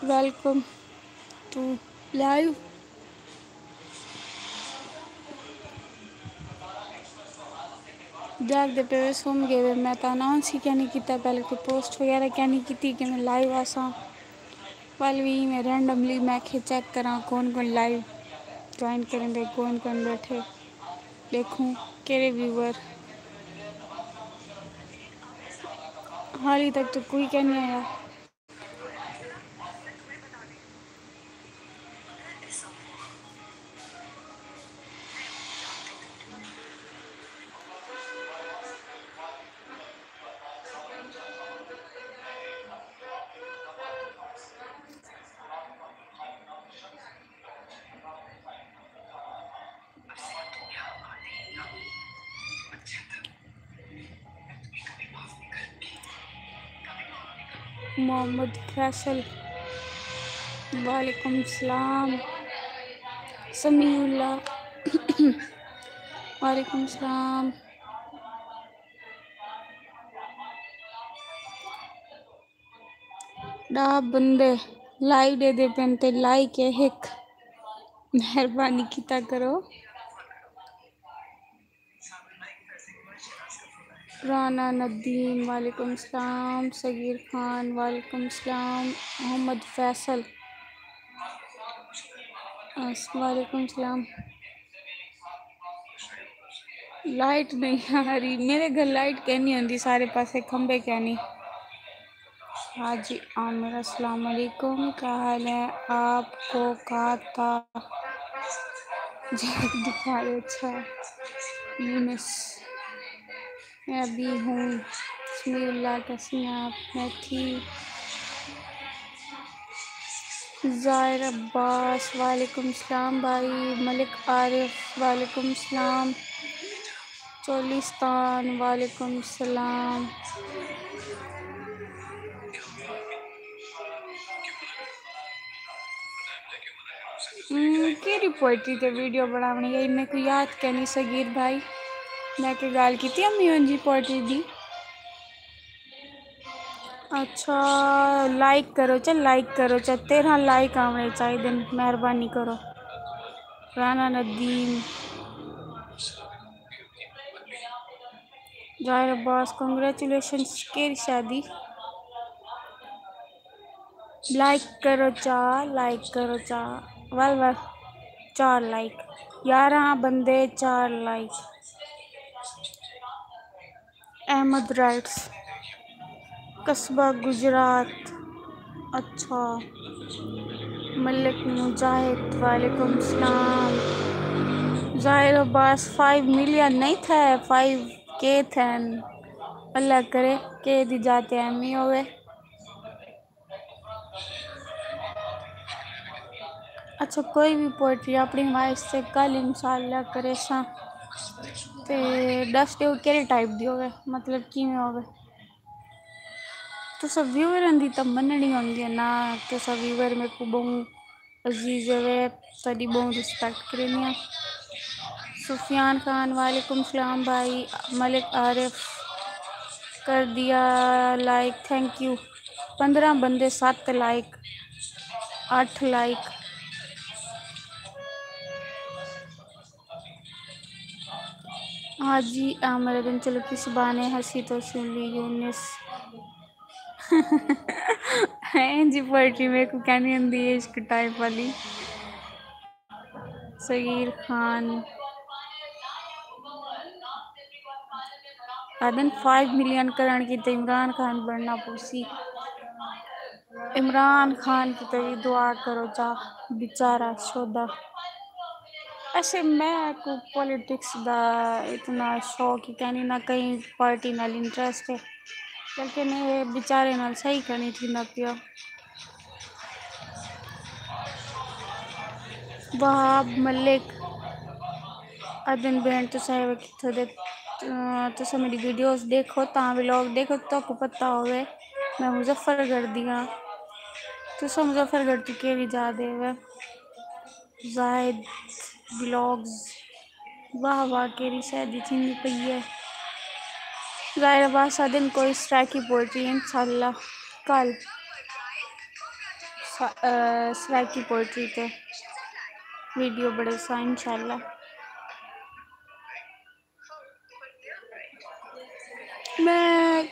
Welcome to live. जागदे पे सुम गए मैं तो अनाउंस ही क्या नहीं किया, पहले कोई पोस्ट वगैरह क्या नहीं की कि मैं लाइव आसा। वाल भी मैं रैंडमली मैं चेक करा कौन कौन लाइव ज्वाइन करेंगे, कौन कौन बैठे, देखूँ केरे व्यूवर। हाल तक तो कोई क्या नहीं आया। मोहम्मद फैसल, वालेकुम सलाम। समीउल्लाह, वालेकुम सलाम। डा बंदे लाइव दे दे पेन ते लाइक है हिक, मेहरबानी किता करो। राना नदीम वालेकुम सलाम। सगीर खान वालेकुम सलाम। मोहम्मद फैसल वालेकुम सलाम। लाइट नहीं आ रही मेरे घर, लाइट क्या नहीं आती, सारे पासे खंबे क्या नहीं। हाजी आमिर अस्सलाम वालेकुम, क्या हाल है आपको? कहा था जग दिखा रहे। अच्छा यूनिस, मैं अभी हूँ। बिस्मिल्लाह, कैसी हैं आप? मैं ठीक। ज़ाहिर अब्बास वालेकुम सलाम भाई। मलिक आरिफ वालेकुम सलाम। चोलिस्तान वालेकुम सलाम। केड़ी पोइट्री ते वीडियो बनावनी है, इन्हें को याद करनी सगीर भाई। मैं के गाल की थी अम्मी जी पोइट्री दी। अच्छा लाइक करो, चल लाइक करो, चल 13 लाइक आने चाहिए, मेहरबानी करो। राना नदीम, जाहिर अब्बास कंग्रेचुलेशंस केरी शादी। लाइक करो चा, लाइक करो चा। वाल वाल 4 लाइक, 11 बंदे 4 लाइक। अहमद राइट्स, कस्बा गुजरात। अच्छा मलिक मुजाहिद वालेकुम सलाम। जाहिर अब्बास 5 मिलियन नहीं थे, 5 के थे। अल्लाह करे के दी जाते अहमी होवे। अच्छा कोई भी पोइट्री अपनी वाइस से कल इंशाल्लाह करे सा ते 10 दे केरे टाइप दी होवे, मतलब किवें होवे। तो सब व्यूअर दी तो मननी होंदी है ना, तो सब व्यूअर मेरे को बहुत अजीज है, तभी बहुत रिस्पेक्ट करेंगे। सुफियान खान वालेकुम सलाम भाई। मलिक आरिफ कर दिया लाइक, थैंक यू। 15 बंदे 7 लाइक, 8 लाइक। हाजी आमिर बिन, चलो किस बाने हंसी तो सुन ली यूनिस। हैं जी पोइट्री मेरे को क्या नहीं आती है इश्क टाइप वाली। सगीर खान आदन 5 मिलियन करण की तो इमरान खान बनना पूसी। इमरान खान की तो दुआ करो जा, बेचारा शोदा। ऐसे मैं को पॉलिटिक्स दा इतना शौक ही कहनी ना, कहीं पार्टी नाल इंटरेस्ट है, लेकिन ये बेचारे नाल सही करनी थी ना पिया। वहाब मलिक अदन बहन तो साहिब कितों दे, तो मेरी वीडियोस देखो ता व्लॉग देखो तो आपको पता होवे मैं मुजफ्फरगढ़ दी हाँ। तो मुजफ्फरगढ़ तो के भी जा दे वे। जाहिद व्लॉग्स, वाह वाह केरी शादी थी पई है। जाहिर बात दिन कोई स्ट्राइक की पोइट्री इंशाल्लाह कल सराकी पोइट्री ते वीडियो बड़े सा इंशाल्लाह। मैं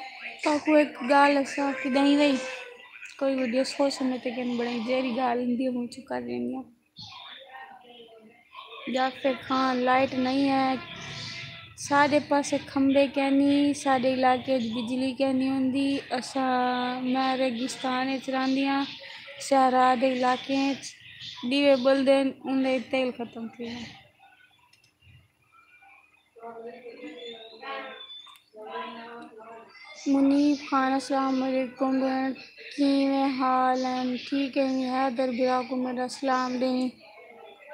ताको एक गाल ऐसा कि नहीं भाई कोई वीडियो सोच समझ के बड़ी जेरी गाल हिंदी मुँह चुका रही हूँ। जाफर खान लाइट नहीं है साढ़े पासे खंबे कहनी साढ़े इलाके बिजली कहनी होंदी असा मैं रेगिस्तान चलांदियाँ शहरा दे इलाके दीवे बलदे उन्हें तेल खत्म थी। मुनीब खान अस्सलाम वालेकुम किवें हाल हैं ठीक है हैदर बिरा को मेरा सलाम दें।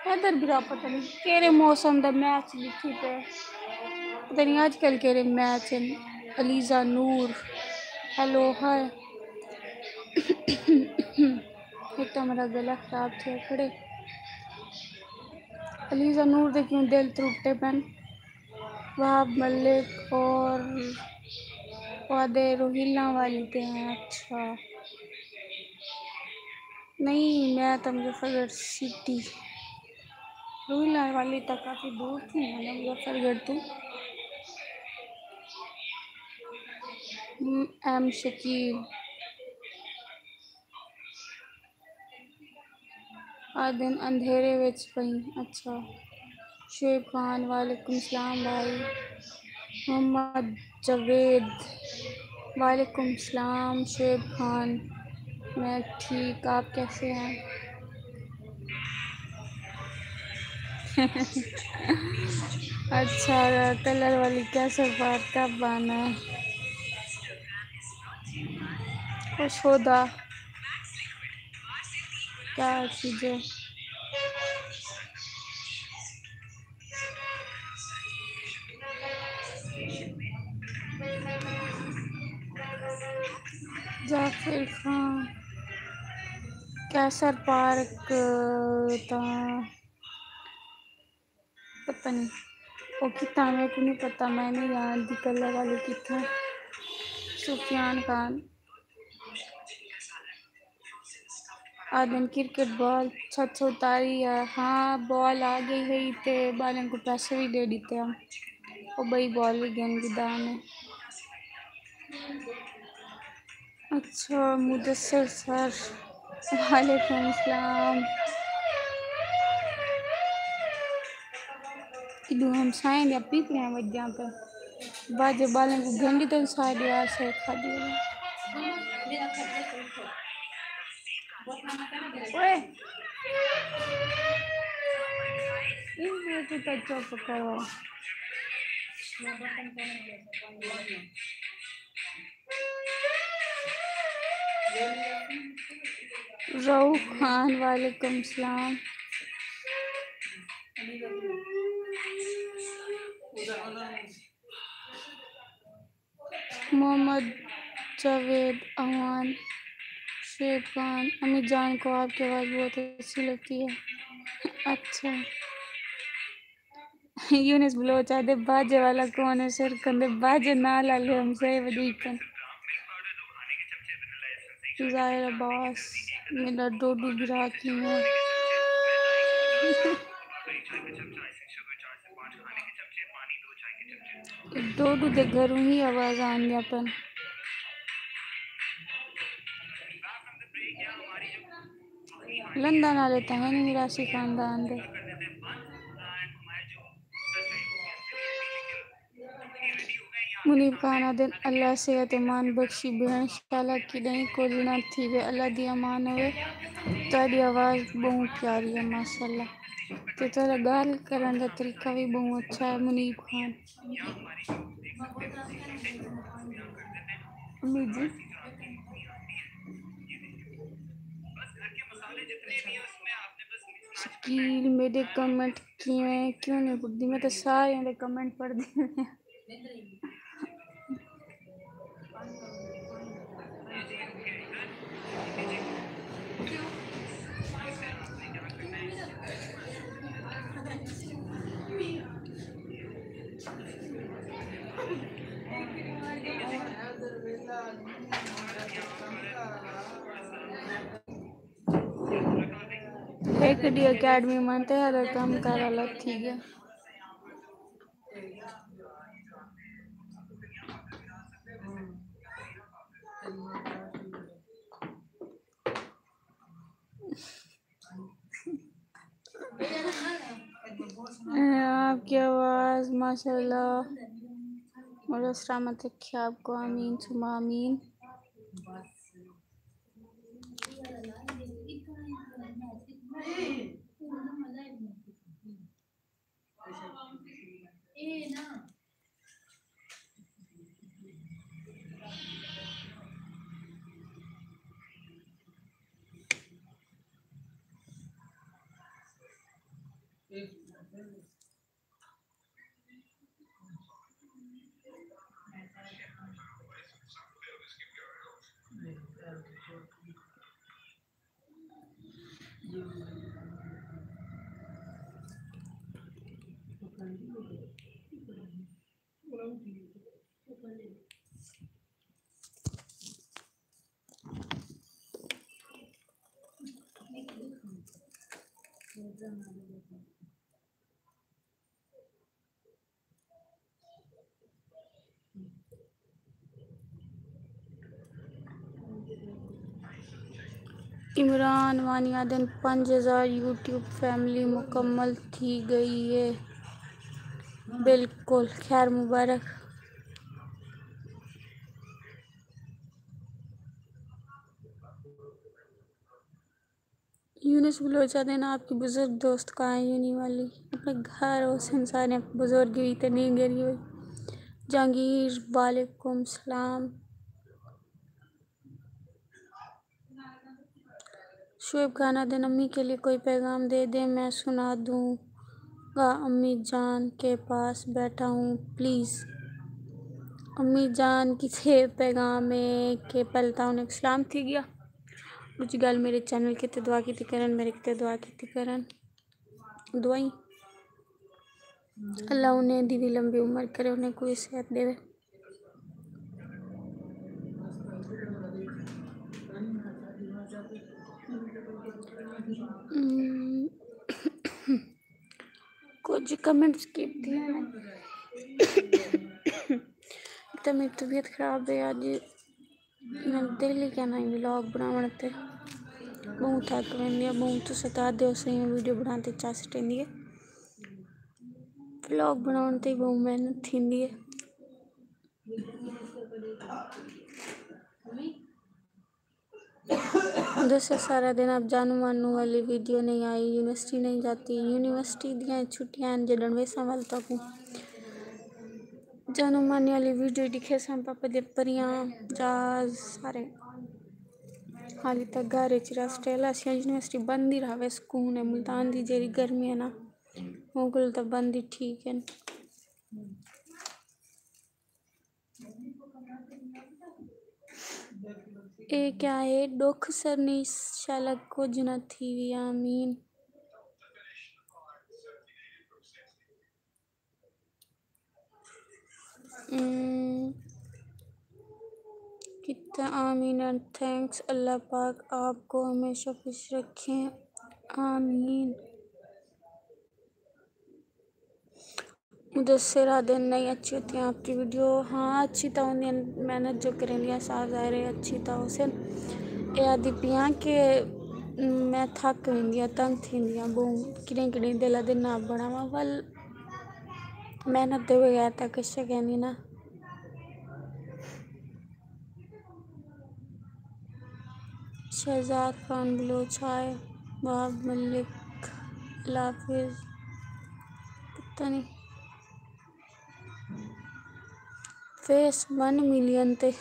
हैदर बिरा पता नहीं केरे मौसम दा मैच लिखी पे पता नहीं आजकल केरे मैच हैं। अलीज़ा नूर हेलो हाय एक तो मेरा गला खराब थे खड़े अलीज़ा नूर दे क्यों दिल टूटे पेन वहाब मलिक और वादे रोहिला वाली थे हैं। अच्छा नहीं मैं तो मुजफ्फरगढ़ सिटी रोहिला वाली तक काफ़ी दूर थी मैंने मुजफ्फरगढ़ तो एम शकील आ दिन अंधेरे विच पई। अच्छा शुएब खान वालेकुम सलाम भाई। मोहम्मद जावेद वालेकुम सलाम। शुएब खान मैं ठीक आप कैसे हैं? अच्छा कलर वाली कैसे बात कब आना है खुश होदा क्या चीज़ें जाफिर खान कैसर पार्क ता पता नहीं वो कितना मेरे को नहीं पता मैंने याद दी कलर वाले कितना सुफियान खान आदन क्रिकेट बॉल छत उतारी है हाँ बॉल आ गई है ते बालन को पैसे भी दे देते हम वो बई बॉल भी गेंद की दाम है। अच्छा मुदस्सिर सर वालेकुम सलाम इधर हम साइन या पीपने हैं वजह पे बाजे बालन को गंदी तो साइड यार से खा दिया ओए इन तो चुप करो रऊफ खान वालेकुम सलाम मोहम्मद जावेद अमान शुएब खान अमित जान को आपकी आवाज़ बहुत अच्छी लगती है। अच्छा यूनिस बलोच आदे बाजे वाला कौन है सर कंदे बाजे ना ला ले हमसे वदीकन जाहिर अब्बास मेरा डोडू गिरा की है डोडू दे घरों ही आवाज़ आन अपन लंदन वाले तो है नहीं मिरासी खानदान दे मुनीब खान आदन अल्लाह सेहत ईमान बख्शी बहन शाला की नहीं कोलना थी वे अल्लाह दी अमान होवे तारी आवाज़ बहुत प्यारी है माशाल्लाह तो तेरा गाल करने का तरीका भी बहुत अच्छा है मुनीब खान अम्मी जी शकील मेरे कमेंट क्यों नहीं पढ़ती मैं तो सारे कमेंट पढ़ दी एक डी अकेडमी मानते हैं काम कर अलग ठीक है। आपकी आवाज़ माशाल्लाह और सलामत रखे आपको, आमीन सुमा आमीन। इमरान वानिया दिन 5000 यूट्यूब फैमिली मुकम्मल थी गई है। बिल्कुल खैर मुबारक। यूनुस बलोचा दिन आपकी बुजुर्ग दोस्त कहाँ है? यूनी वाली अपने घर और संसार ने बुजुर्ग हुई तो नहीं गरी हुई। जहांगीर वालेकुम सलाम। शुएब खाना दिन अम्मी के लिए कोई पैगाम दे दे, मैं सुना दूँगा। अम्मी जान के पास बैठा हूँ प्लीज़। अम्मी जान किसे पैगाम है के पलता उन्हें सलाम थी गया। कुछ गल मेरे चैनल कितने दुआ की करन, मेरे कितने दुआ की करन दुआई अल्लाह उन्हें दी भी लंबी उम्र करे, उन्हें कोई सेहत देवे। कुछ कमेंट्स कीते हैं तो मेरी तबीयत खराब है आज, मैं दिल ही कहना व्लॉग बनाने ते बहुत थक वेंदी बहुत सता दो सही वीडियो बनाते चा सटेंदी है। व्लॉग बनाने ते बहुत मेहनत थींदी है। जैसे सारा दिन अब जानू मानू वाली वीडियो नहीं आई, यूनिवर्सिटी नहीं जाती, यूनिवर्सिटी दियाँ छुट्टियां जडन वेसा वाल तक जानू मानी वाली वीडियो दिखे सन पापा दे परियां जहाज सारे हाली तक घर च ऑस्ट्रेलिया से यूनिवर्सिटी बंद ही रहा। सुकून है मुल्तान दी जेरी गर्मी है ना वो तो बंद ही ठीक है। ए क्या है दुख सरनी शालक को जना थी भी आमीन। कितना आमीन एंड थैंक्स। अल्लाह पाक आपको हमेशा खुश रखें आमीन। मुदस्सिरा दिन नहीं अच्छी होती हैं आपकी वीडियो। हाँ अच्छी तो उन्हें मेहनत जो करें लिया साफ ज़ाहिर है अच्छी तो उसे ये आदि पियाँ के मैं थक वेंदी तंग थींदी बहु किरें किरें दिला दिन ना बनावा वल मेहनत दे बगैर तक कुछ कहनी ना। शहजाद खान बलोच आए वहाब मलिक लाफिज पता नहीं फेस 1 मिलियन ते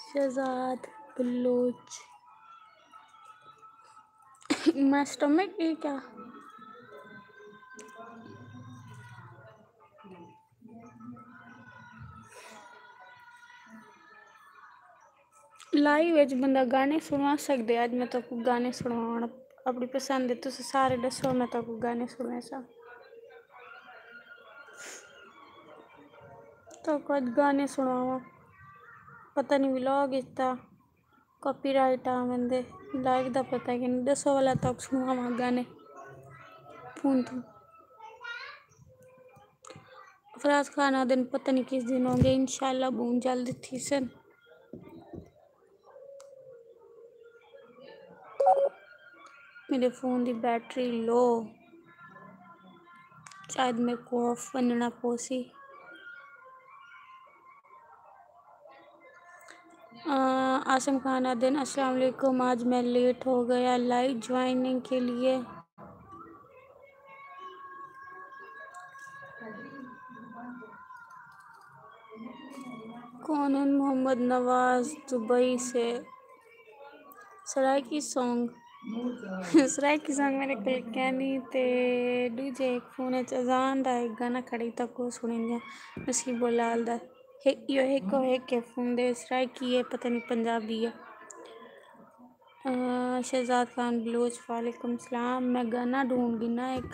शहजाद बलोच मैं स्टमक है क्या लाइव बंदा गाने सुनवा सकते। आज मैं तो गाने सुनवा अपनी पसंद है तुस सारे दसो मैं तो गाने सुने सा तो कुछ गाने सुनावा पता नहीं व्लॉग इतना कॉपीराइट आ बंदे लाइक दा पता है कि नहीं दसो वाला तक सुनावा गाने फोन तो फराज खान आ दिन पता नहीं किस दिन होंगे इंशाल्लाह बूंद जल्द थी सन मेरे फ़ोन की बैटरी लो शायद मेरे को ऑफ बनना पोसी आसम खान आदिन अस्सलाम वालेकुम आज मैं लेट हो गया लाइव ज्वाइनिंग के लिए कौन है मोहम्मद नवाज दुबई से सराइकी सॉन्ग सराइकी सॉन्ग मेरे को क्या नहीं ते दूजे एक फोन अजान दा एक गाना खड़ी तक को सुनेंगे नसीबो लाल दा यो एक के फोन दे सराइकी है पता नहीं पंजाबी है शहजाद खान बलोच वालेकुम सलाम मैं गाना ढूंढगी ना एक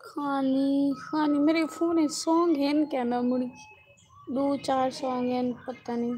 खानी खानी मेरे फ़ोन है सॉन्ग है क्या ना मुड़ी 2-4 सॉन्ग हैं पता नहीं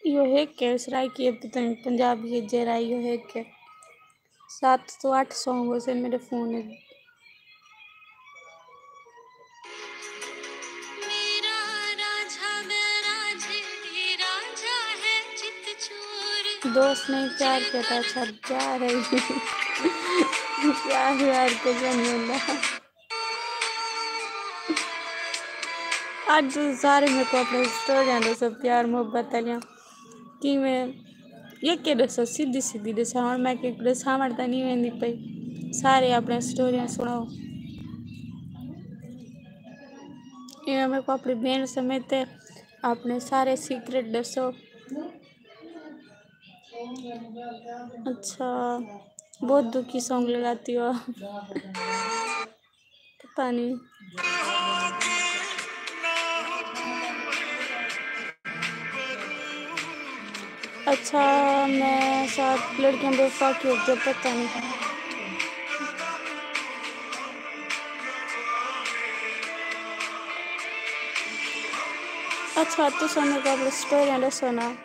यो है के सराय की पता नहीं पंजाबी है जरा यो है के 7 तो 8 सॉन्ग हो से मेरे फ़ोन में दोस्त नहीं प्यार कहता छप जा रही प्यार व्यार के जमीला आज तो सारे मेरे को अपने स्टोरियां दो सब प्यार मोहब्बत लिया कि मैं ये के दसो सीधी सीधी दसा और मैं के दसा मरता नहीं वेंदी पई सारे अपने स्टोरियां सुनाओ ये मेरे को अपनी बहन समेत अपने सारे सीक्रेट दसो अच्छा बहुत दुखी सॉन्ग लगाती हो पता नहीं अच्छा, मैं साथ लड़कियां बेवफा की होती है, पता नहीं। अच्छा, तो सोने का स्टोरी दसो ना।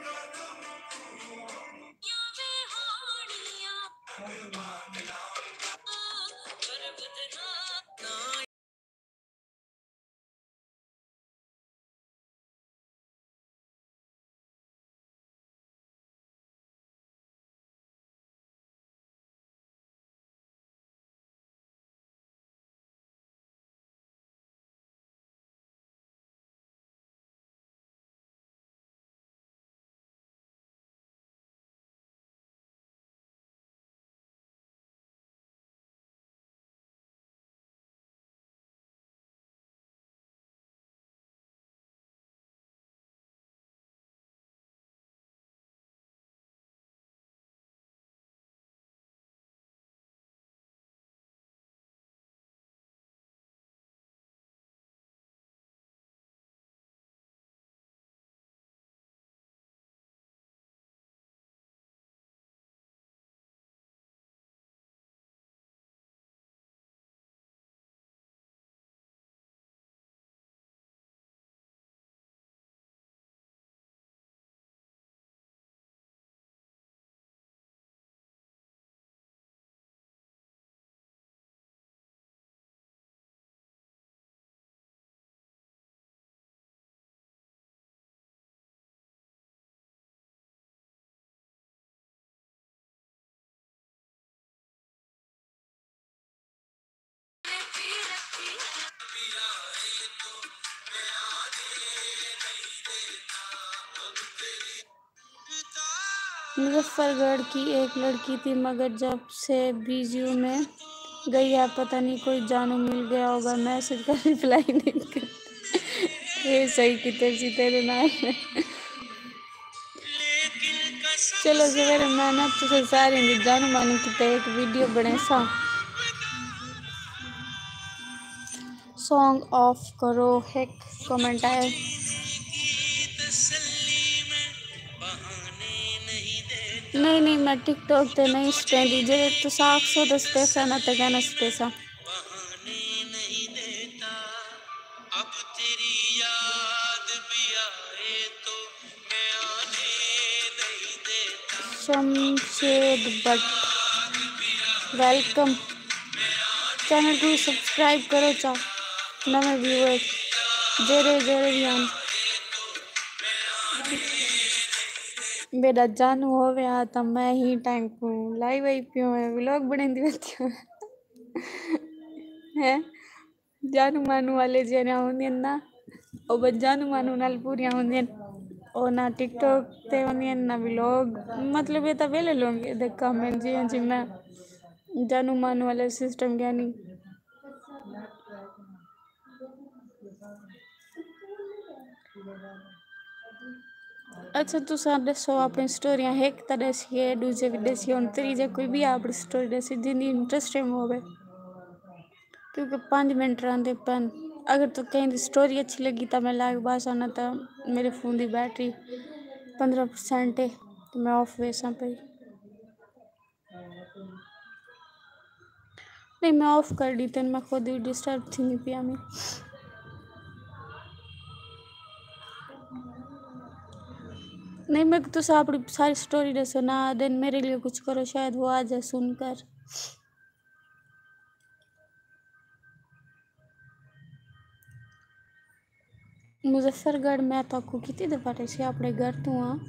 मुजफ्फरगढ़ की एक लड़की थी, मगर जब से बीजू में गई है, पता नहीं कोई जानू मिल गया होगा, मैसेज का रिप्लाई नहीं करती। ये सही की तेजी तेरे नाल है। चलो सवेरे मैं ना तुझे सारे दी जानू मानू की एक वीडियो बने सा। सॉन्ग ऑफ करो, एक कमेंट आया। नहीं मैं टिकटॉक ते नहीं स्पेंदी, जे तो साफ सो दस पैसा ना ते कहना पैसा। अब तेरी याद भी आए तो मैं आने नहीं देता। शमशेद भट्ट वेलकम, चैनल को सब्सक्राइब करो चा नवे व्यूअर जेरे भी आन। मेरा जानू होवे आ तो मैं ही टाइम को लाइव आई पियो है, व्लॉग बनेंदी रहती हूँ है। जानू मानू वाले जेने होंदी ना, ओ बस जानू मानू नाल पूरी होंदी ओ ना टिकटॉक ते होंदी ना व्लॉग, मतलब ये तो वेले लोग देखा मैं जी मैं जानू मानू वाले सिस्टम क्या नहीं। अच्छा तुसा दसो अपनी स्टोरियां, एक तो दसी है, दूजे भी दसी और तीजे कोई भी अपनी स्टोरी दसी जिन्नी इंटरेस्टिंग होवे, क्योंकि 5 मिनट रहते पन। अगर तो कहीं स्टोरी अच्छी लगी तो मैं लाइक बास आना, तो मेरे फ़ोन की बैटरी 15% है तो मैं ऑफ वैसा पे नहीं, मैं ऑफ कर दी तेन, मैं खुद ही डिस्टर्ब थी नहीं पिया में। नहीं मैं तो अपनी सारी स्टोरी दसो ना, दिन मेरे लिए कुछ करो, शायद वो आ जाए सुनकर। मुजफ्फरगढ़ मैं तो आपको कितनी दफ़ा से अपने घर तो हाँ।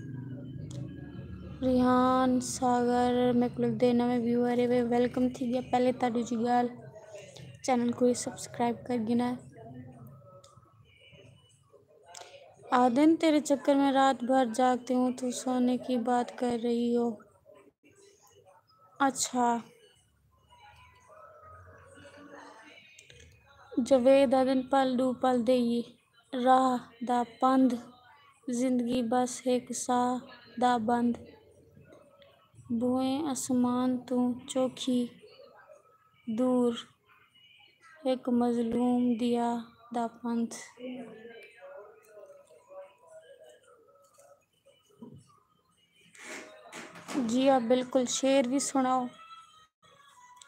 रिहान सागर मेरे को लगता है नवे व्यूअर है, वे वेलकम थी गया पहले ताड़ी जी गाल। चैनल को सब्सक्राइब कर गिना। आदन तेरे चक्कर में रात भर जागती हूँ, तू सोने की बात कर रही हो। अच्छा जवेद आदन पल दू पल दे राह दा पंध, जिंदगी बस एक साह दा बंद, बुएं आसमान तू चोखी दूर, एक मजलूम दिया दा पंथ। जी आप बिल्कुल शेर भी सुनाओ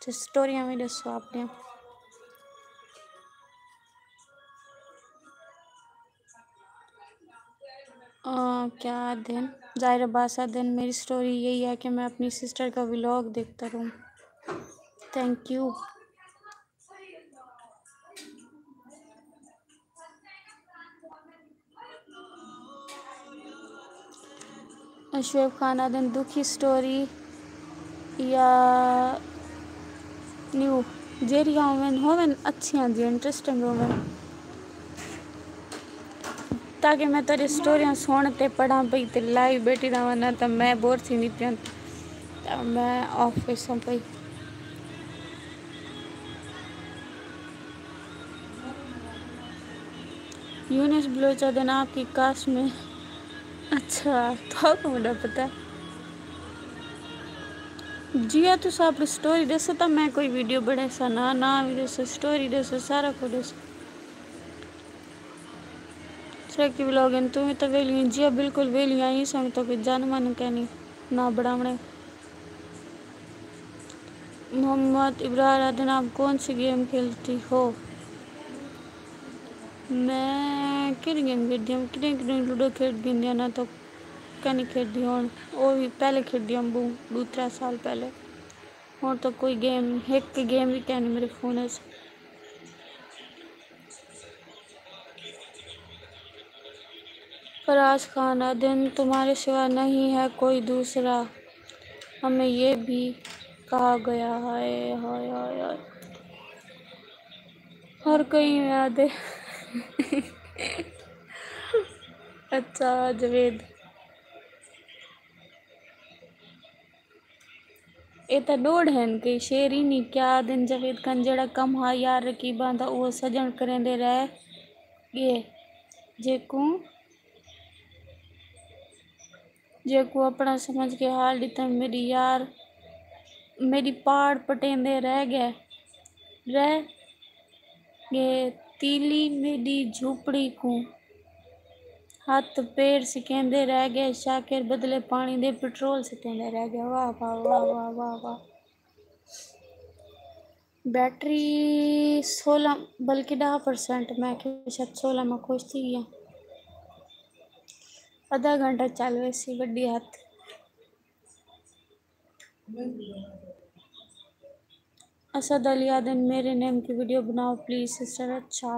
तो स्टोरियाँ भी दसो आपने क्या दिन ज़ाहिर बासा दिन मेरी स्टोरी यही है कि मैं अपनी सिस्टर का व्लॉग देखता रहूँ। Thank you. शुएब खान आदन दुखी स्टोरी या न्यू जेरी होवन अच्छी आंदी इंटरेस्टिंग होवन ताकि मैं तेरी स्टोरियाँ सुनते पढ़ा पई ते लाइव बैठी रहा ना तो मैं बोर थी नहीं पिया तो मैं ऑफिस हूँ पई यूनिस बलोचा दिन आपकी कास्ट में अच्छा तो आपको मुझे पता जिया तुस अपनी स्टोरी दसो तो मैं कोई वीडियो बने सा ना भी दसो स्टोरी दसो सारा कुछ दसो की व्लॉग तुम्हें तो वेली जिया बिल्कुल वेली आई संग तो कोई जान मन कहनी ना बढ़ावने मोहम्मद इब्रार आदन आप कौन सी गेम खेलती हो मैं किन गेम खेलती हूँ किन लूडो खेल दी ना तो नहीं खेलती हूँ वो भी पहले खेलती हूँ 2-3 साल पहले और तो कोई गेम एक गेम भी कहनी मेरे फ़ोन से फराज खान दिन तुम्हारे सिवा नहीं है कोई दूसरा हमें ये भी कहा गया है हाय हाय हाय हर कोई याद है अच्छा जवेद ये तो डोड़ हैं कि शेर ही नहीं क्या दिन जवेद खान जड़ा कम हा यार रकीबा दा वो सजन करेंदे रह गए जेको अपना समझ के हाल दिता मेरी यार मेरी पहाड़ पटेंदे रह गए तीली मेरी झूपड़ी को हाथ पैर सिकेंदे रह गए शाकिर बदले पानी दे पेट्रोल सिकेंदे रह गए वाह वाह वाह वाह वाह वाह बैटरी 16 बल्कि 10% मैं शायद 16 में खुश थी गया आधा घंटा चल वैसी बड़ी हाथ असद अली आदन मेरे नेम की वीडियो बनाओ प्लीज़ सिस्टर अच्छा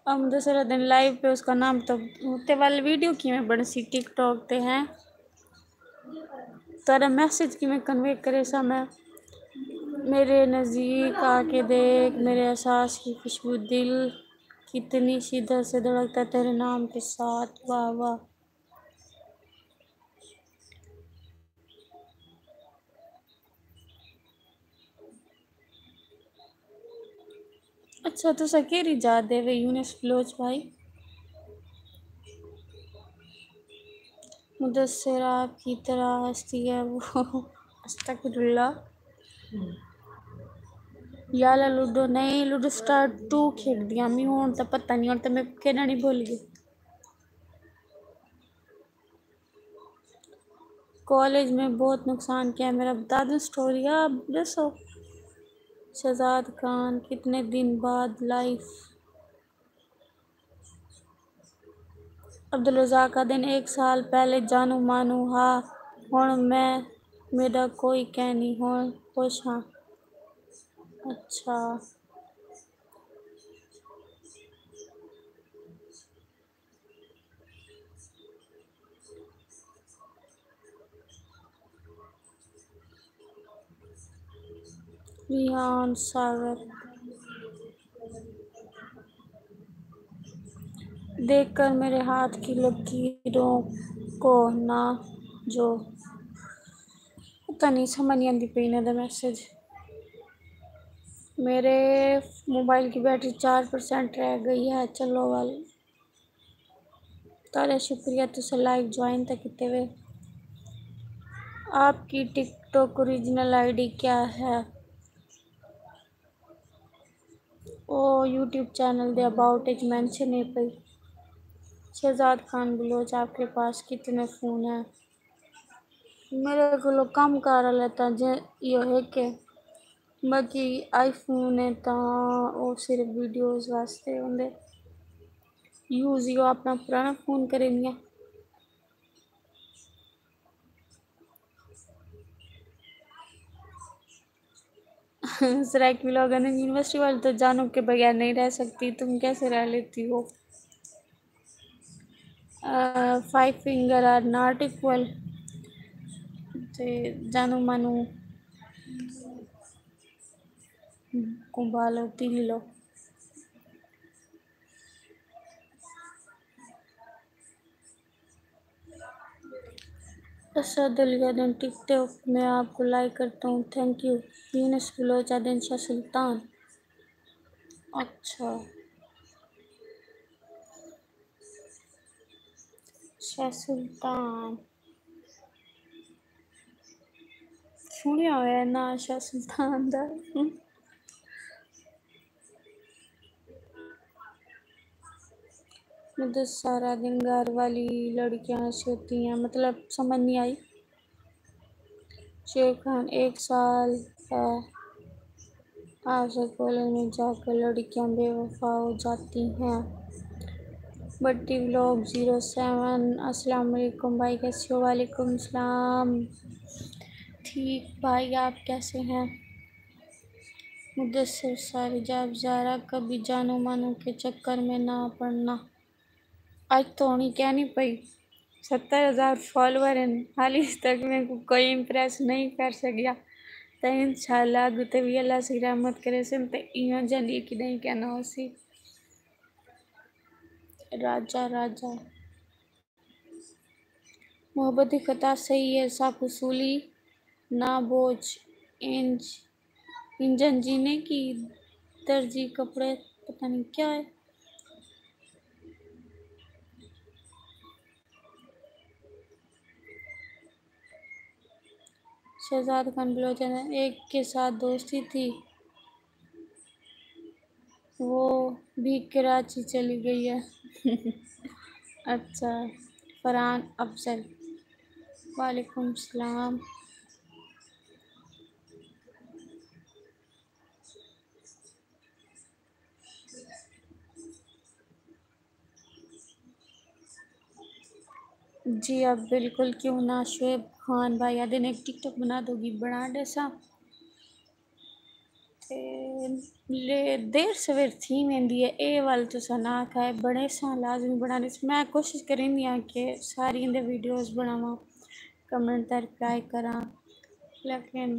अब दूसरा दिन लाइव पे उसका नाम तो ते वाली वीडियो की मैं बड़ी सी टिकटॉक ते हैं तारा मैसेज की मैं कन्वे करे सा मैं मेरे नज़दीक आके देख मेरे एहसास की खुशबू दिल कितनी शिद्दत से धड़कता तेरे नाम के साथ वाह वाह अच्छा तो केरी जा दे वे यूनिस फ्लोच भाई मुदस्सिर आपकी तरह हस्ती है वो अस्तगफिरुल्लाह याला लूडो नहीं लूडो स्टार 2 खेल दिया मैं हूँ तो पता नहीं और तो मैं कहना नहीं भूल गई कॉलेज में बहुत नुकसान किया मेरा बता दूँ स्टोरी आप दसो शहजाद खान कितने दिन बाद लाइफ अब्दुल रज़ाक का दिन 1 साल पहले जानू मानू हाँ हुण मैं मेरा कोई कह नहीं हुण खुश हाँ अच्छा रिहान सागर देखकर मेरे हाथ की लकीरों को ना जो पता नहीं समझ नहीं आती पी ना मैसेज मेरे मोबाइल की बैटरी 4% रह गई है चलो वाल तारा शुक्रिया तुझे लाइव ज्वाइन तक किते हुए आपकी टिकटॉक ओरिजिनल आईडी क्या है ओ यूट्यूब चैनल दे अबाउट एक मेंशन है पे शहजाद खान बलोच आपके पास कितने फ़ोन हैं मेरे को कम कर लेता जे यो है के बाकी आईफोन है ता वो सिर्फ वीडियोस वास्ते होंदे यूज यो अपना पुराना फोन करेंगे। सराइक व्लॉग यूनिवर्सिटी वाले तो जानू के बगैर नहीं रह सकती, तुम कैसे रह लेती हो? 5 फिंगर आर नॉट इक्वल ते जानू मानू कुंभालो तिलो। असद अली टिकटॉक में आपको लाइक करता हूँ, थैंक यू। यूनस बलोच आदिन शाह सुल्तान। अच्छा शाह सुल्तान सुनिया होया ना शाह सुल्तान दा। मतलब सारा दिन घर वाली लड़कियां सोती हैं, मतलब समझ नहीं आई। शेर खान 1 साल है आपसे कॉलेज में जाकर लड़कियां बेवफा हो जाती हैं। बट्टी व्लॉग 07 अस्सलाम वालेकुम भाई, कैसे हो? वालेकुम सलाम। ठीक भाई, आप कैसे हैं? मुदस्सिर सारी जाब ज़ारा, कभी जानो मानो के चक्कर में ना पड़ना। आज तो होनी क्या नहीं पई, 70,000 फॉलोवर हैं, हाल ही तक मेरे को कोई इम्प्रेस नहीं कर सकिया। तो इंशाल्लाह अगू ते भी अल्लाह सी रहमत करे सन ते इयो जली कि नहीं कहना उसी। राजा राजा मोहब्बत की खता सही है, साफ उसूली ना बोझ इंज इंजन जीने की दर्जी कपड़े पता नहीं क्या है। शहजाद खान बलोचन एक के साथ दोस्ती थी, वो भी कराची चली गई है। अच्छा फरहान अफजल वालेकुम सलाम। जी अब बिल्कुल क्यों ना, शुएब खान भाई आदिन एक टिकटॉक बना दोगी बना डेसा ते ले देर सवेर थी वेंदी है ए वाल तुसा ना खाए बड़े सा लाजमी बनाने से मैं कोशिश करेंदी हाँ कि सारी इंदे वीडियोस बनावा कमेंट ते रिप्लाई करा लेकिन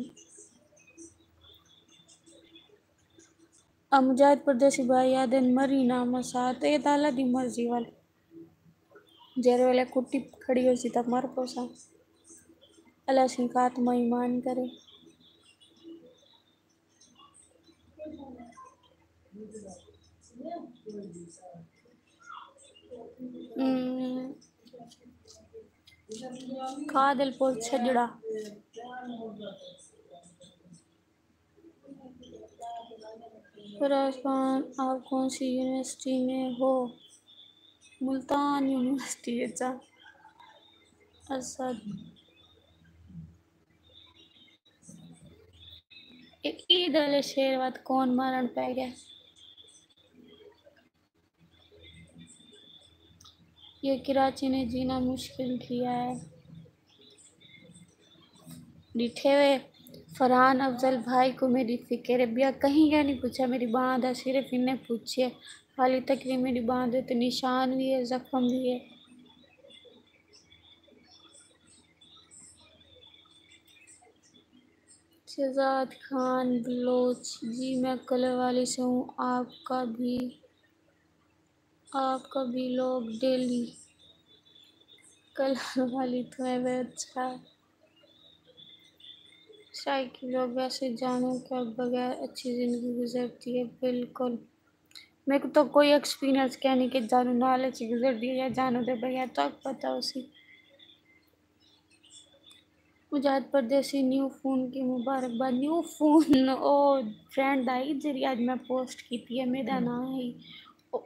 मुजाहिद परदेसी भाई आदिन मरी ना मसात ए ताला दी मर्जी वाल जेरे वेले कुट्टी खड़ी हो सी तब मर पोसा अल्लाह सिंह खात्मा ईमान करे। खा दिल पोल छजड़ा फराज खान आप कौन सी यूनिवर्सिटी में हो? मुल्तान यूनिवर्सिटी चा असद एक ईद वाले शेर बाद कौन मारन पै गया। ये कराची ने जीना मुश्किल किया है। डिठे हुए फरहान अफजल भाई को मेरी फिक्र है, भैया कहीं क्या नहीं पूछा, मेरी बांध है सिर्फ इन्हें पूछिए, हाली तक भी मेरी बांध है तो निशान भी है जख्म भी है। शहजाद खान बलोच जी मैं कलर वाली से हूँ, आपका भी लोग डेली कलर वाली तो है वह अच्छा शायद कि लोग वैसे जानो क्या बगैर अच्छी ज़िंदगी गुजरती है। बिल्कुल मेरे को तो कोई एक्सपीरियंस क्या नहीं कि जानू नाल अच्छी गुजर दी है या जानू दे बगैर तो पता उसी। मुजाहिद परदेसी न्यू फ़ोन की मुबारकबाद। न्यू फ़ोन ओ फ्रेंड आई जरी आज मैं पोस्ट की थी है, मेरा नाम है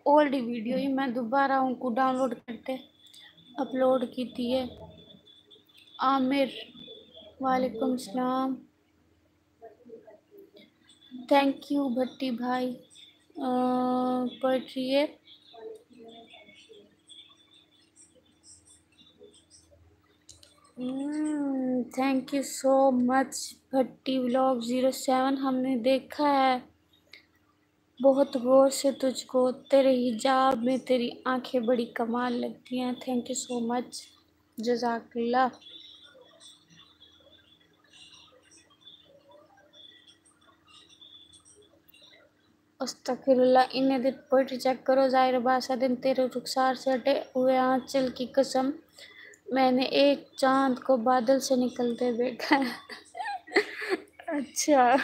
ओल्ड वीडियो ही मैं दोबारा उनको डाउनलोड करके अपलोड की थी है। आमिर वालेकुम सलाम। थैंक यू भट्टी भाई। पोइट्री है। Thank you so much Bhatti vlog 07। हमने देखा है बहुत गौर से तुझको, तेरे हिजाब में तेरी आंखें बड़ी कमाल लगती हैं। थैंक यू सो मच, जज़ाकल्लाह। अस्तगफिरुल्लाह। इन्हें दिन पोइट्री चेक करो। ज़ाहिर बासा दिन तेरे रुखसार से हटे हुए आंचल की कसम, मैंने एक चांद को बादल से निकलते देखा है। अच्छा।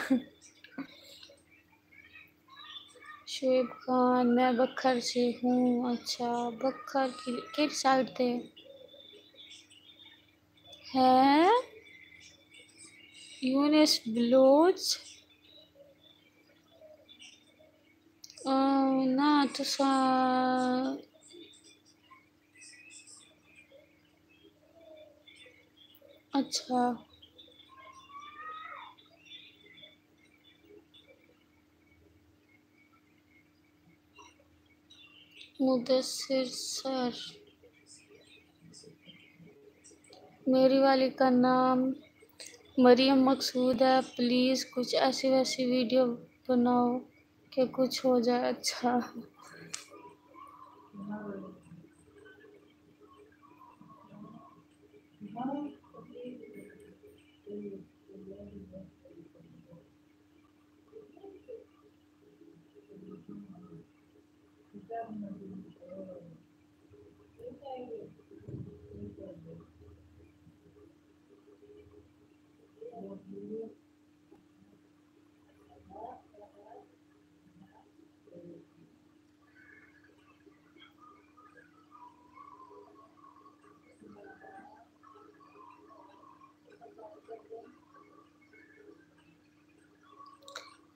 शुएब खान, मैं बखर से हूँ। अच्छा, बखर की किस साइड थे हैं? यूनिस ब्लूज ना तुसा। अच्छा, मुदस्सिर सर। मेरी वाली का नाम मरियम मकसूद है। प्लीज़ कुछ ऐसी वैसी वीडियो बनाओ कि कुछ हो जाए। अच्छा।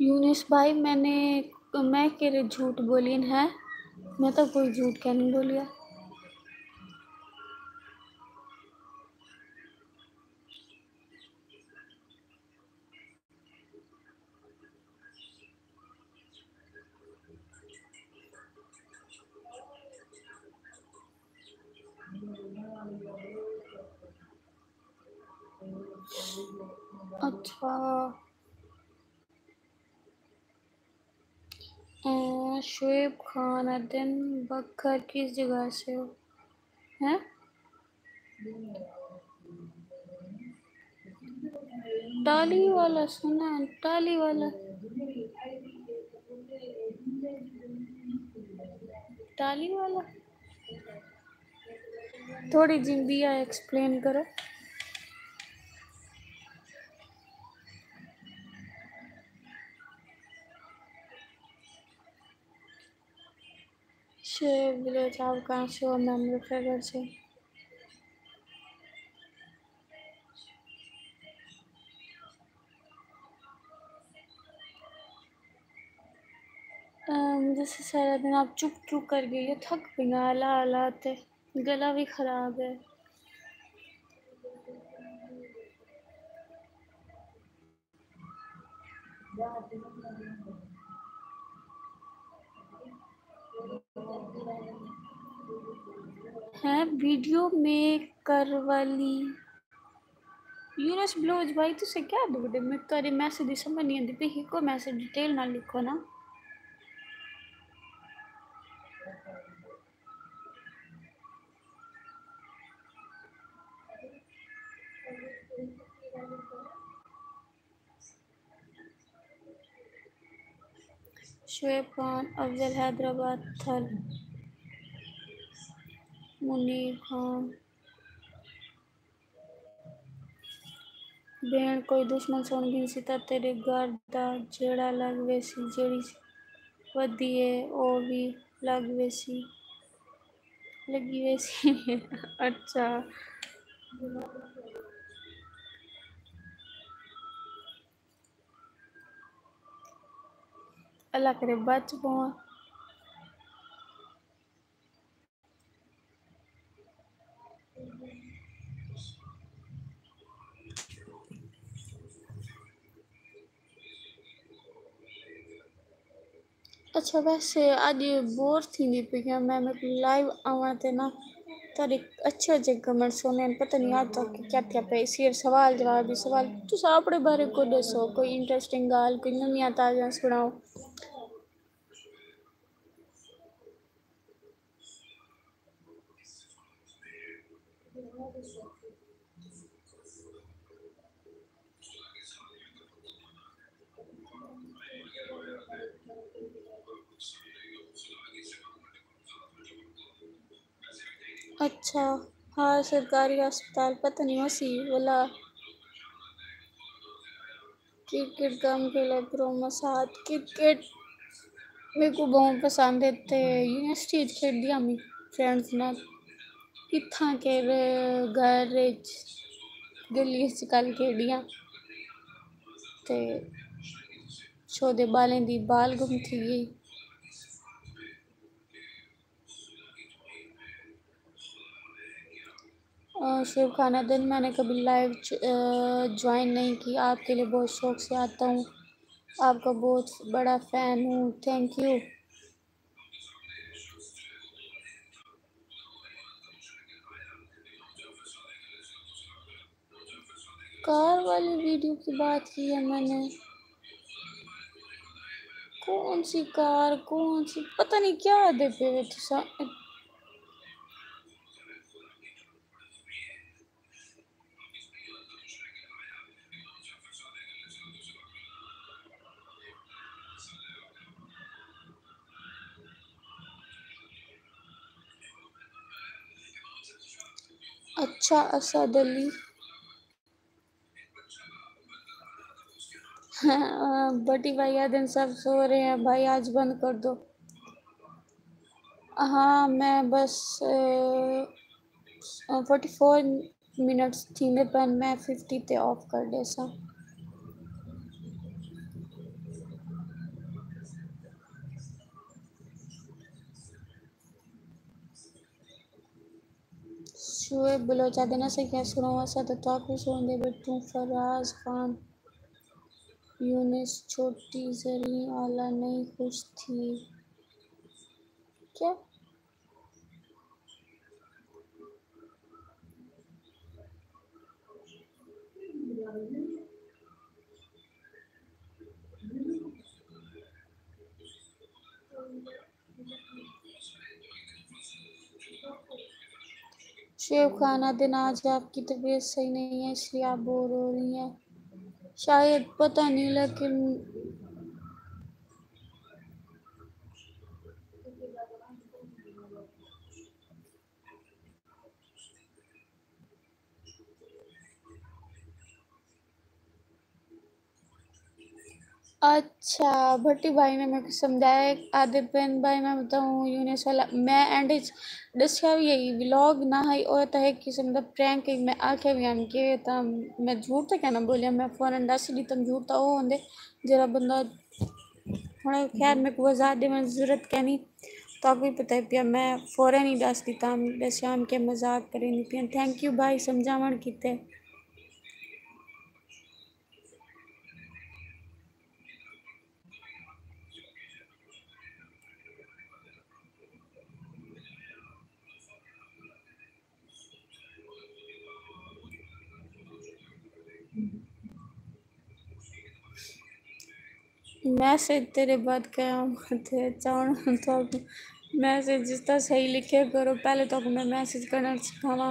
यूनिस भाई, मैं कह रही झूठ बोली है। मैं तो कोई झूठ क्या नहीं बोलिया। अच्छा। शुएब खान अदन बकर किस जगह से हो हैं? टाली वाला सुना है, टाली वाला। टाली वाला थोड़ी जिंदिया एक्सप्लेन करो। शुएब विलेज आप कहाँ से हो? मैं मुजफ्फरनगर से। जैसे सारा दिन आप चुप क्यों कर गई हो? थक गई हो आला आलाते, गला भी खराब है। हैं वीडियो मेकर वाली यूनस ब्लोज भाई तुसे क्या दुखदे? मैं तेरे मैसेज समझ नहीं आती पे को मैसेज डिटेल ना लिखो ना। शुएब खान, अफजल हैदराबाद थल, मुनीर खान। भेड़ कोई दुश्मन सुन गिन सीता तेरे घर दा जेड़ा लग वैसी जेड़ी वदी है ओ भी लग वैसी लगी वैसी। अच्छा। अल्लाह करे बच पाऊँ। अच्छा वैसे अज बोर थी पई आहियां मैं मेरे को लाइव आवां ते ना तारे अच्छे अच्छे कमेंट सुने पता नहीं आज तक क्या क्या पे सिर्फ सवाल जवाब ही सवाल तुस अपने बारे को दसो कोई इंटरेस्टिंग गाल कोई नवियां ताज़ा सुनाओ। अच्छा हाँ सरकारी अस्पताल पता नहीं उसी वाला क्रिकेट कम खेले प्रो मसाद क्रिकेट मेरे को बहुत पसंद है ते यूनिवर्सिटी खेड दिया मी फ्रेंड्स नाल इत्थां के घर गली च कल खेडियां ते छोदे बालें दी बाल गुम थी गई। शिव खाना दिन मैंने कभी लाइव ज्वाइन नहीं की आपके लिए बहुत शौक से आता हूँ आपका बहुत बड़ा फ़ैन हूँ थैंक यू। कार वाली वीडियो की बात की है मैंने कौन सी कार कौन सी पता नहीं क्या दे पे अच्छा असद अली बटी भाई आदन सब सो रहे हैं भाई आज बंद कर दो। हाँ मैं बस 44 मिनट्स थी मेरे पर मैं 50 ते ऑफ कर दे सा। शुएब बलोच आदना से क्या सुना हुआ सा तो ताकू सुन दे बिट्टू फराज खान यूनिस छोटी जरी आला नहीं खुश थी क्या। शुएब खान आदिन आज आपकी तबीयत सही नहीं है इसलिए आप बोर हो रही हैं शायद पता नहीं लेकिन अच्छा भट्टी भाई ने मेरे को समझाया आदित्य पेन भाई मैं बताऊँ यूनिस वाला मैं एंड दस्या भी यही व्लॉग ना है और तो है किस्म दा प्रैंक मैं आखे भी आन के ता मैं झूठ तो क्या ना बोलिया मैं फोन दस दी तुम झूठ तो वो होंदे जरा बंदा हुण खैर मेरे को वजह दे में जरूरत क्या नहीं तो आपको ही पता है पिया मैं फौरन ही दस दी था दस्या के मजाक करे नहीं पिया थैंक यू भाई समझावण कीते। मैसेज तेरे बाद क़यामत है चावण तो मैसेज जिसका सही लिखे करो पहले तो मैं मैसेज करना सिखावा।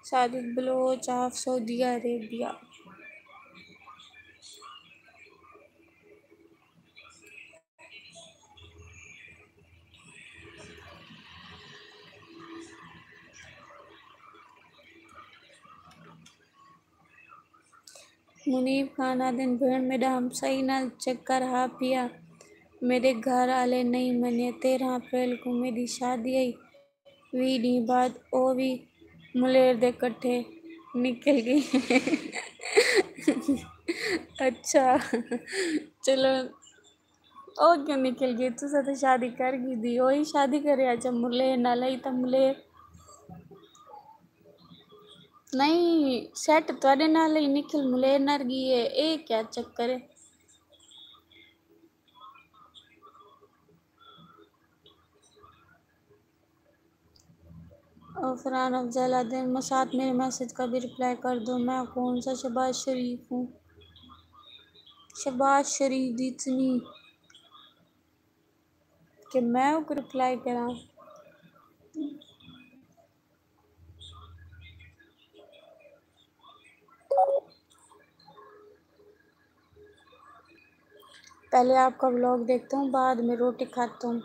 Sadiq Baloch of Saudi Arabia Munib Khan आदिन भेड़ मेरा हम सही ना चक्कर हा पिया मेरे घर आले नहीं मने 13 अप्रैल को मेरी शादी आई 20 दिन बाद ओ भी मुलेर दे कट्ठे निकल गई अच्छा चलो ओ क्यों निकल गई तुसा तो शादी कर गई दी वही शादी करे अच्छा मुलेर नाल ही तो मुलेर नहीं सेट थोड़े नाल ही निखिल मुलेर नाल गई है ये क्या चक्कर है। फरहान अफजल दिन साथ मेरे मैसेज का भी रिप्लाई कर दो। मैं कौन सा शहबाज शरीफ हूँ? शहबाज शरीफ इतनी कि मैं उसको रिप्लाई करा। पहले आपका व्लॉग देखता हूँ, बाद में रोटी खाता हूँ।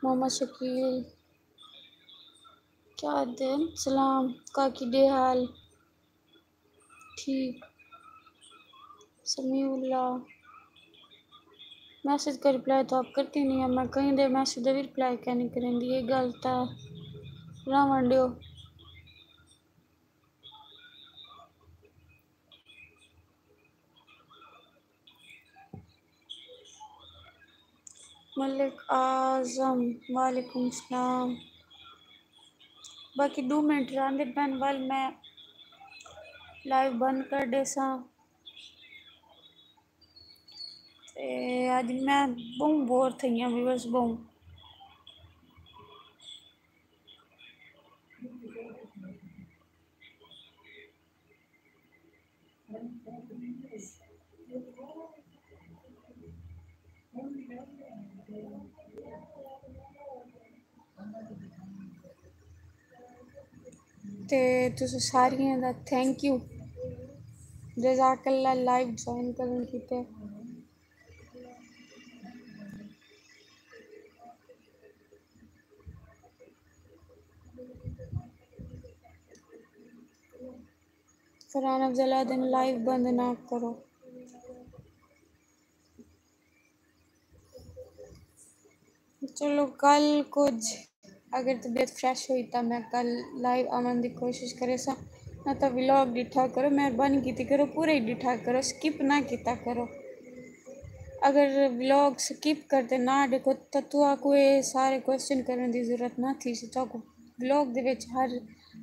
मोहम्मद शकील क्या दिन सलाम काकी डे हाल ठीक। समीउल्लाह मैसेज का रिप्लाई तो आप करती नहीं है। मैं कहीं दे मैसेज का भी रिप्लाई क्या नहीं करेंगी, ये गलत है। रावण डियो मलिक आजम वालेकुम सलाम। बाकी 2 मिनट रहने पैन वाल मैं लाइव बंद कर दे सा। अज मैं बहुत बोर थी हूँ बस बहुत। ते तुस सारियां दा थैंक यू जज़ाकल्ला लाइव ज्वाइन करन कीते। फरहान अफजल दिन लाइव बंद ना करो। चलो कल कुछ अगर तबीयत फ्रेश हुई तो मैं कल लाइव आवन की कोशिश करे सा। ना तो व्लॉग डिठा करो, मेहरबानी की करो पूरा ही डिठा करो, स्किप ना किया करो। अगर व्लॉग स्किप करते ना देखो तो तुआको ये सारे क्वेश्चन करने की जरूरत ना थी सी। तुआको व्लॉग दे विच हर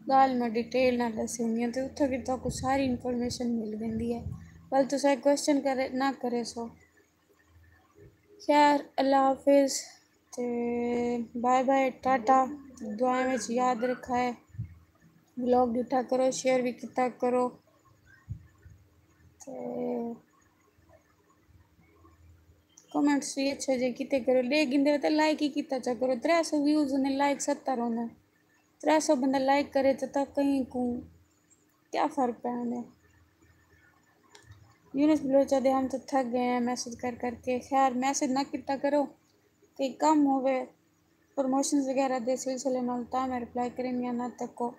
गाल में डिटेल ना दसी होंगी तो उत्थों की तुआको सारी इन्फॉर्मेशन मिल जाती है। बल तुस क्वेश्चन करे ना करे सो। खैर अल्लाह हाफिज़ ते बाय बाय टाटा। दुआएं में याद रखा है, व्लॉग डिठा करो, शेयर भी किया करो ते कमेंट्स भी अच्छे जे किते करो। लेकिन तो लाइक ही किया चा करो। 300 व्यूज़ ने लाइक 70 होने 300 बंदा लाइक करे तो कहीं को क्या फ़र्क पैने। यूनिस बलोचा दे हम तो थक गए हैं मैसेज कर करके। खैर मैसेज ना किया करो, कहीं कम होवे प्रमोशन वगैरह दे सिलसिले नाल ता मैं रिप्लाई करेंगे ना तक को।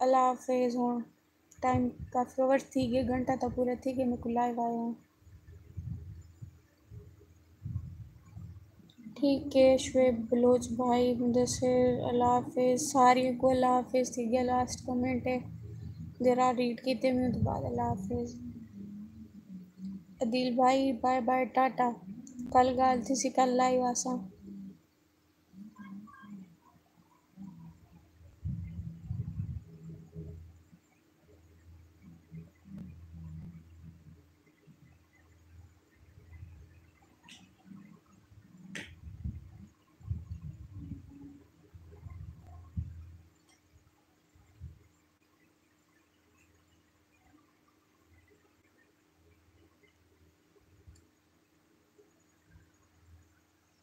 अल्लाह हाफिज़। हूँ टाइम काफ़ी ओवर थी गए, घंटा तो पूरा थी गए मेरे को लाइव आया हूँ। ठीक है शुएब बलोच भाई मुदस्सिर अल्लाह हाफिज़ सारी को अल्लाह हाफिज़ थी गया। लास्ट कमेंट है जरा रीड किते में तो बाद अल्लाह हाफिज़। अदील भाई बाय बाय टाटा। कल गाल थी सी कल लाइव आसा।